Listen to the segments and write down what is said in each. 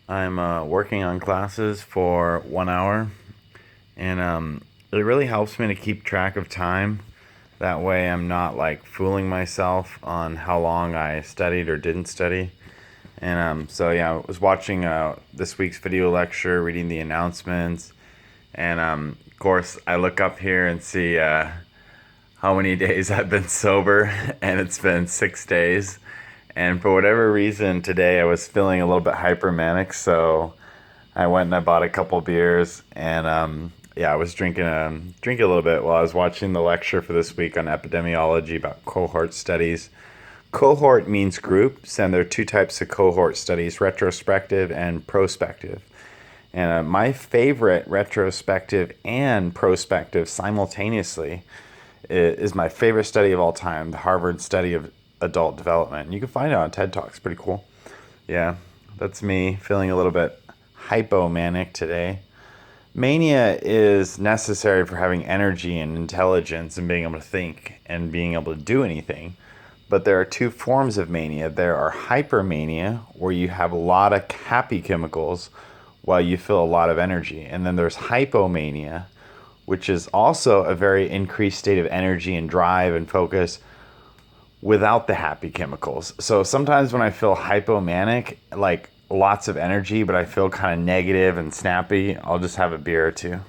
I'm working on classes for 1 hour, and it really helps me to keep track of time. That way, I'm not like fooling myself on how long I studied or didn't study. And so, yeah, I was watching this week's video lecture, reading the announcements, and of course, I look up here and see how many days I've been sober, and it's been 6 days. And for whatever reason, today I was feeling a little bit hypermanic, so I went and I bought a couple beers, and yeah, I was drinking a little bit while I was watching the lecture for this week on epidemiology about cohort studies. Cohort means groups, and there are two types of cohort studies: retrospective and prospective. And my favorite retrospective and prospective simultaneously is my favorite study of all time, the Harvard study of adult development. And you can find it on TED Talks. Pretty cool. Yeah, that's me feeling a little bit hypomanic today. Mania is necessary for having energy and intelligence and being able to think and being able to do anything. But there are two forms of mania. There are hypermania, where you have a lot of happy chemicals while you feel a lot of energy. And then there's hypomania, which is also a very increased state of energy and drive and focus without the happy chemicals. So sometimes when I feel hypomanic, like lots of energy, but I feel kind of negative and snappy, I'll just have a beer or two.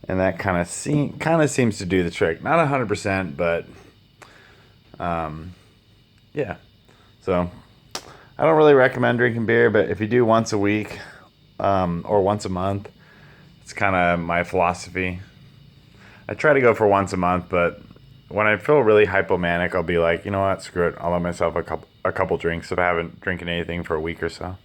And that kind of seems to do the trick. Not 100%, but yeah. So I don't really recommend drinking beer, but if you do once a week or once a month, it's kind of my philosophy. I try to go for once a month, but when I feel really hypomanic, I'll be like, you know what, screw it. I'll let myself a couple drinks if I haven't drinking anything for a week or so.